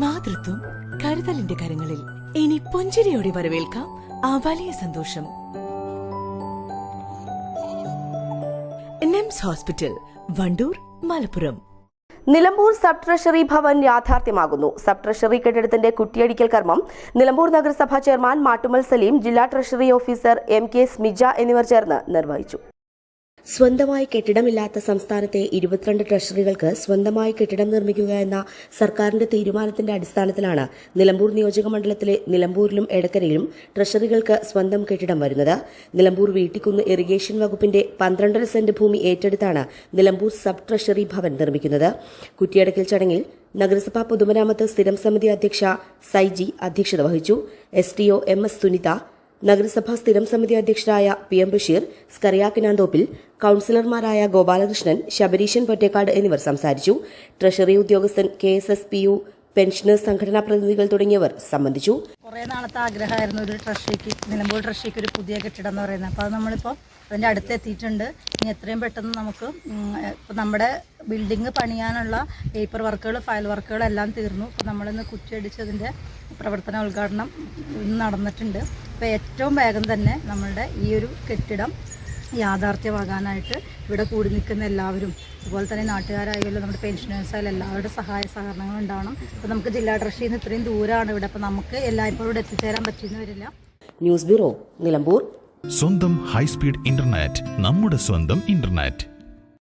മാതൃത്വം കരുതലിന്റെ കരങ്ങളിൽ. ഇനി പുഞ്ചിരിയോടെ വരവേൽക്കാം ആ വലിയ സന്തോഷം. NIMS hospital, Wandoor, Malappuram. Nilambur sub treasury Bhavan യാഥാർത്ഥ്യമാകുന്നു. സബ് ട്രഷറി കെട്ടിടത്തിന്റെ കുറ്റിയടിക്കൽ കർമ്മം നിലമ്പൂർ നഗരസഭാ ചെയർമാൻ മാട്ടുമൽ സലീം, ജില്ലാ ട്രഷറി ഓഫീസർ MK സ്മിജ എന്നിവർ ചേർന്ന് നിർവഹിച്ചു. സ്വന്തമായി കെട്ടിടമില്ലാത്ത സംസ്ഥാനത്തെ 22 ട്രഷറികൾക്ക് സ്വന്തമായി കെട്ടിടം നിർമ്മിക്കുക എന്ന സർക്കാരിന്റെ തീരുമാനത്തിന്റെ അടിസ്ഥാനത്തിലാണ് നിലമ്പൂർ നിയോജക മണ്ഡലത്തിലെ നിലമ്പൂരിലും എടക്കരയിലും ട്രഷറികൾക്ക് സ്വന്തം കെട്ടിടം വരുന്നത്. നിലമ്പൂർ വീട്ടിക്കുന്ന് ഇറിഗേഷൻ വകുപ്പിന്റെ 12.5 സെന്റ് ഭൂമി ഏറ്റെടുത്താണ് നിലമ്പൂർ സബ് ട്രഷറി ഭവൻ നിർമ്മിക്കുന്നത്. കുറ്റിയടക്കൽ ചടങ്ങിൽ നഗരസഭാ പൊതുമരാമത്ത് സ്ഥിരം സമിതി അധ്യക്ഷ സൈജി അധ്യക്ഷത വഹിച്ചു. STO MS സുനിത, നഗരസഭാ സ്ഥിരം സമിതി അധ്യക്ഷരായ PM ബഷീർ, സ്കറിയാക്കിനാന്തോപ്പിൽ, കൌൺസിലർമാരായ ഗോപാലകൃഷ്ണൻ, ശബരീശൻ പൊറ്റേക്കാട് എന്നിവർ സംസാരിച്ചു. ട്രഷറി ഉദ്യോഗസ്ഥൻ KSSPU, പെൻഷനേഴ്സ് സംഘടനാ പ്രതിനിധികൾ തുടങ്ങിയവർ സംബന്ധിച്ചു. കുറേ നാളത്തെ ആഗ്രഹമായിരുന്നു ഒരു ട്രഷറിക്ക്, നിലമ്പൂർ ട്രഷറിക്ക് ഒരു പുതിയ കെട്ടിടം എന്ന് പറയുന്നത്. അപ്പോൾ അത് നമ്മളിപ്പോൾ അതിൻ്റെ അടുത്തെത്തിയിട്ടുണ്ട്. ഇനി എത്രയും പെട്ടെന്ന് നമുക്ക് ഇപ്പോൾ നമ്മുടെ ബിൽഡിംഗ് പണിയാനുള്ള പേപ്പർ വർക്കുകൾ, ഫയൽ വർക്കുകൾ എല്ലാം തീർന്നു. ഇപ്പോൾ നമ്മളിന്ന് കുറ്റിയടിച്ചതിൻ്റെ പ്രവർത്തന ഉദ്ഘാടനം ഇന്ന് നടന്നിട്ടുണ്ട്. അപ്പോൾ ഏറ്റവും വേഗം തന്നെ നമ്മളുടെ ഈ ഒരു കെട്ടിടം യാഥാർത്ഥ്യമാകാനായിട്ട് ഇവിടെ കൂടി നിൽക്കുന്ന എല്ലാവരും, അതുപോലെ തന്നെ നാട്ടുകാരായാലും നമ്മുടെ പെൻഷനേഴ്സായാലും എല്ലാവരുടെ സഹായ സഹകരണങ്ങൾ ഉണ്ടാവണം. അപ്പോൾ നമുക്ക് ജില്ലാ ട്രഷറിയിൽ നിന്ന് ഇത്രയും ദൂരമാണ് ഇവിടെ, അപ്പോൾ നമുക്ക് എല്ലായ്പ്പോഴും ഇവിടെ എത്തിച്ചേരാൻ പറ്റിയെന്ന് വരില്ല. News bureau, Nilambur. സ്വന്തം ഹൈസ്പീഡ് ഇന്റർനെറ്റ്, നമ്മുടെ സ്വന്തം ഇന്റർനെറ്റ്.